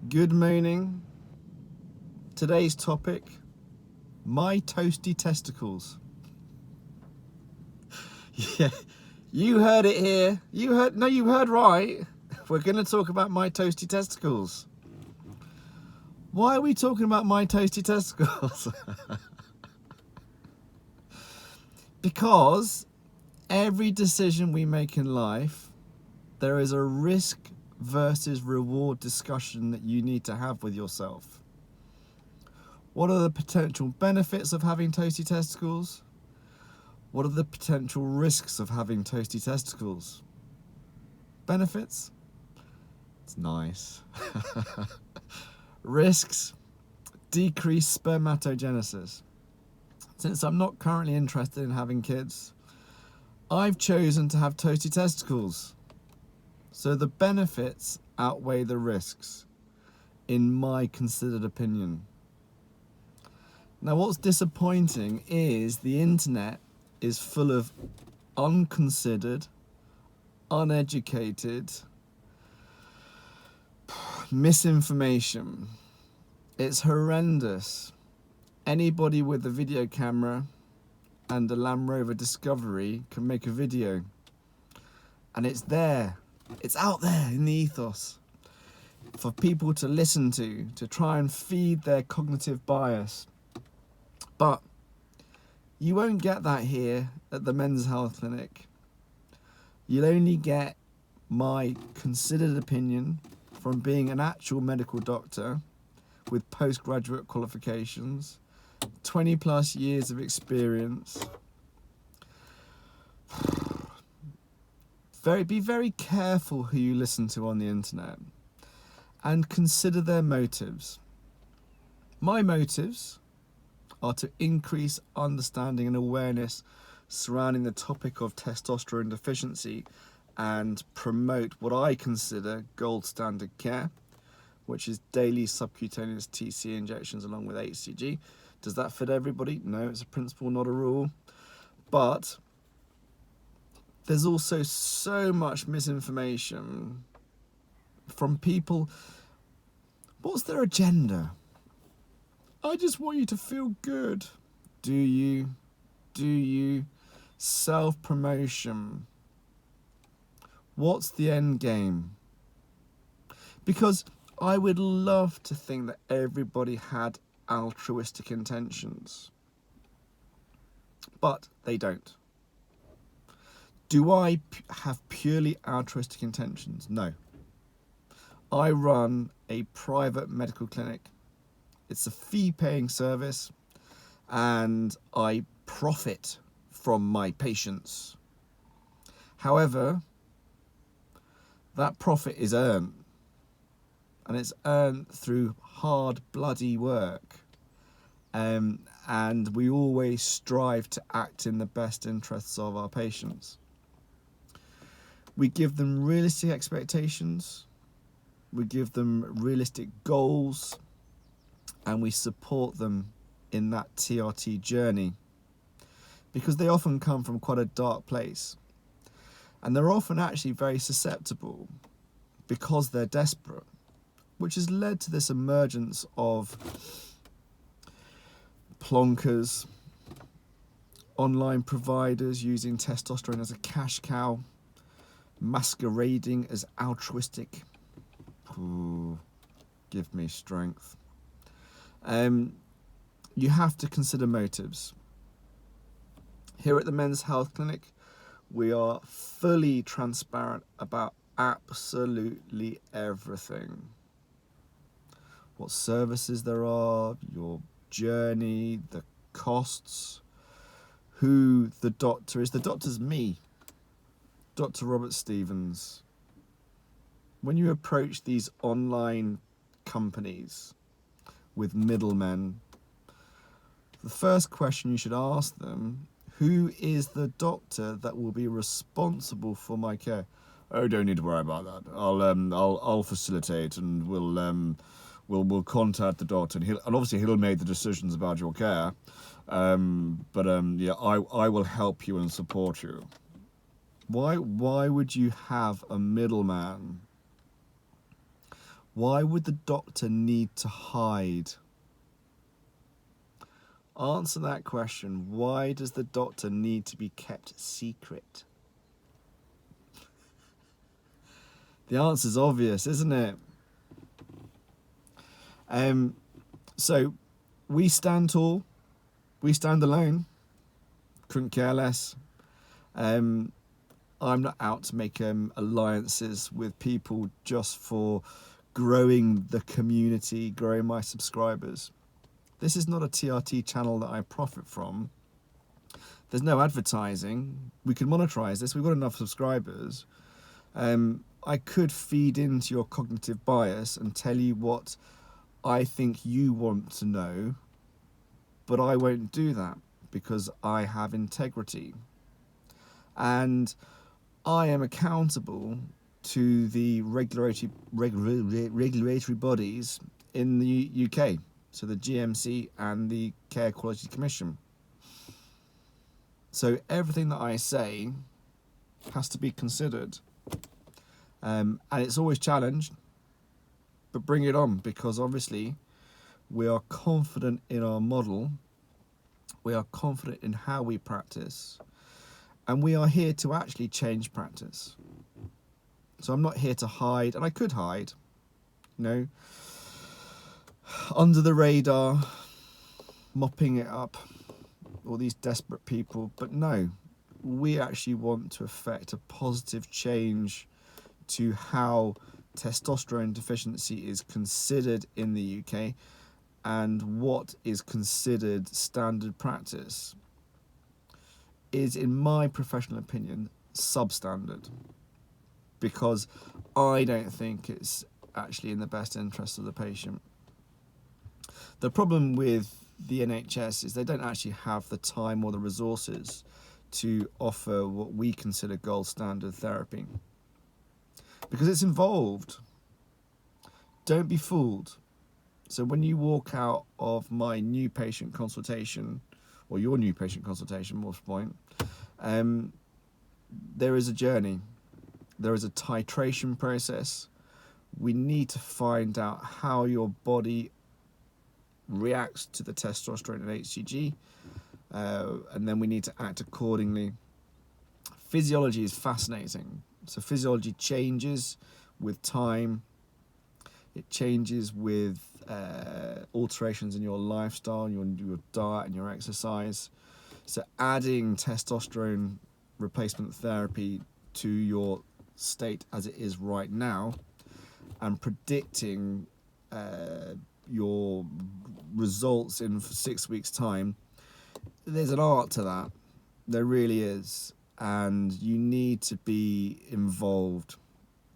Good morning. Today's topic, my toasty testicles. Yeah, you heard it here. You heard right. We're going to talk about my toasty testicles. Why are we talking about my toasty testicles? Because every decision we make in life, there is a risk versus reward discussion that you need to have with yourself. What are the potential benefits of having toasty testicles? What are the potential risks of having toasty testicles? Benefits? It's nice. Risks? Decreased spermatogenesis. Since I'm not currently interested in having kids, I've chosen to have toasty testicles. So the benefits outweigh the risks, in my considered opinion. Now, what's disappointing is the internet is full of unconsidered, uneducated misinformation. It's horrendous. Anybody with a video camera and a Land Rover Discovery can make a video. And it's there. It's out there in the ethos for people to listen to try and feed their cognitive bias. But you won't get that here at the Men's Health Clinic. You'll only get my considered opinion from being an actual medical doctor with postgraduate qualifications, 20 plus years of experience. Be very careful who you listen to on the internet and consider their motives. My motives are to increase understanding and awareness surrounding the topic of testosterone deficiency and promote what I consider gold standard care, which is daily subcutaneous TC injections along with HCG. Does that fit everybody? No, it's a principle, not a rule. But there's also so much misinformation from people. What's their agenda? I just want you to feel good. Do you? Do you? Self-promotion. What's the end game? Because I would love to think that everybody had altruistic intentions. But they don't. Do I have purely altruistic intentions? No. I run a private medical clinic. It's a fee-paying service, and I profit from my patients. However, that profit is earned, and it's earned through hard, bloody work. And we always strive to act in the best interests of our patients. We give them realistic expectations, we give them realistic goals, and we support them in that TRT journey, because they often come from quite a dark place, and they're often actually very susceptible because they're desperate, which has led to this emergence of plonkers, online providers using testosterone as a cash cow, masquerading as altruistic. Ooh, give me strength. You have to consider motives. Here at the Men's Health Clinic, we are fully transparent about absolutely everything. What services there are, your journey, the costs, who the doctor is. The doctor's me, Dr. Robert Stevens. When you approach these online companies with middlemen, the first question you should ask them, who is the doctor that will be responsible for my care? Oh, don't need to worry about that. I'll facilitate, and we'll contact the doctor, and obviously he'll make the decisions about your care. Yeah, I will help you and support you. Why would you have a middleman? Why would the doctor need to hide? Answer that question. Why does the doctor need to be kept secret? The answer's obvious, isn't it? So we stand tall, we stand alone. Couldn't care less. I'm not out to make alliances with people just for growing the community, growing my subscribers. This is not a TRT channel that I profit from. There's no advertising. We could monetize this. We've got enough subscribers. I could feed into your cognitive bias and tell you what I think you want to know, but I won't do that because I have integrity. And I am accountable to the regulatory bodies in the UK, so the GMC and the Care Quality Commission. So everything that I say has to be considered. And it's always challenged, but bring it on, because obviously we are confident in our model, we are confident in how we practice, and we are here to actually change practice. So I'm not here to hide, and I could hide, you know, under the radar, mopping it up, all these desperate people, but no, we actually want to affect a positive change to how testosterone deficiency is considered in the UK and what is considered standard practice is, in my professional opinion, substandard, because I don't think it's actually in the best interest of the patient. The problem with the NHS is they don't actually have the time or the resources to offer what we consider gold standard therapy, because it's involved. Don't be fooled. So when you walk out of my new patient consultation, or your new patient consultation, more to the point, there is a journey. There is a titration process. We need to find out how your body reacts to the testosterone and HCG, and then we need to act accordingly. Physiology is fascinating. So physiology changes with time. It changes with alterations in your lifestyle, your diet and your exercise. So adding testosterone replacement therapy to your state as it is right now and predicting your results in 6 weeks' time, there's an art to that. There really is. And you need to be involved.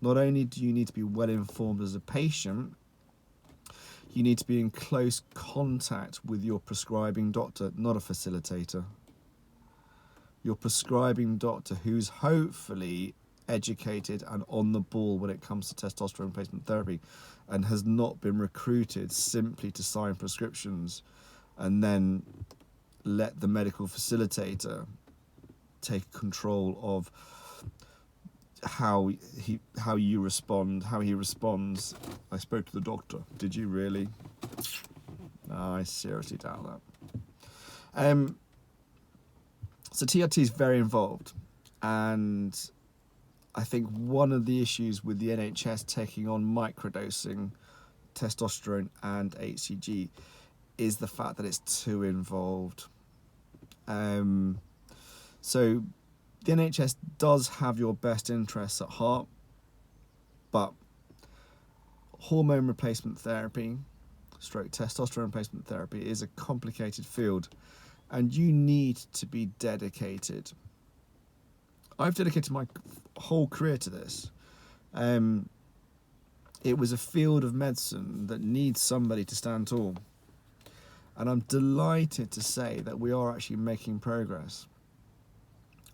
Not only do you need to be well informed as a patient, you need to be in close contact with your prescribing doctor, not a facilitator. Your prescribing doctor, who's hopefully educated and on the ball when it comes to testosterone replacement therapy and has not been recruited simply to sign prescriptions and then let the medical facilitator take control of how you respond, how he responds. I spoke to the doctor. Did you really? No, I seriously doubt that. So TRT is very involved, and I think one of the issues with the NHS taking on microdosing testosterone and HCG is the fact that it's too involved. So the NHS does have your best interests at heart, but hormone replacement therapy, stroke testosterone replacement therapy, is a complicated field, and you need to be dedicated. I've dedicated my whole career to this. It was a field of medicine that needs somebody to stand tall. And I'm delighted to say that we are actually making progress.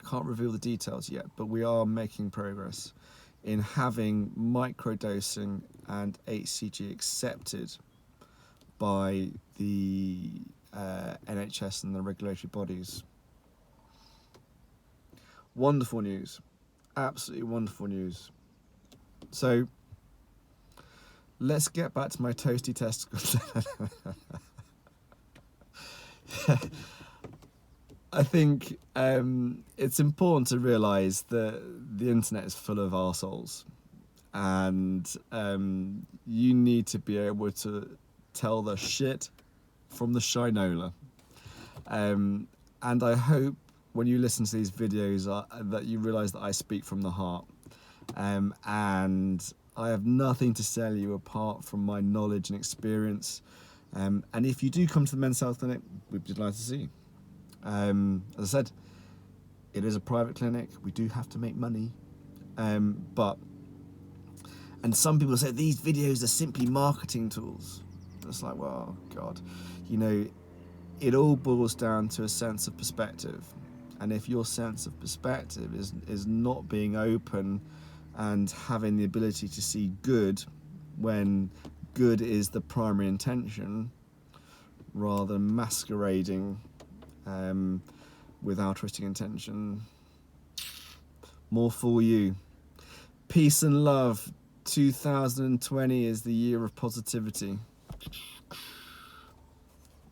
I can't reveal the details yet, but we are making progress in having microdosing and HCG accepted by the NHS and the regulatory bodies. Wonderful news. Absolutely wonderful news. So let's get back to my toasty testicles. I think it's important to realise that the internet is full of arseholes, and you need to be able to tell the shit from the shinola. And I hope when you listen to these videos that you realise that I speak from the heart. And I have nothing to sell you apart from my knowledge and experience. And if you do come to the Men's Health Clinic, we'd be delighted to see you. As I said, it is a private clinic. We do have to make money. And some people say these videos are simply marketing tools. It's like, well, God, you know, it all boils down to a sense of perspective. And if your sense of perspective is not being open and having the ability to see good when good is the primary intention, rather than masquerading with altruistic intention, more for you. Peace and love. 2020 is the year of positivity.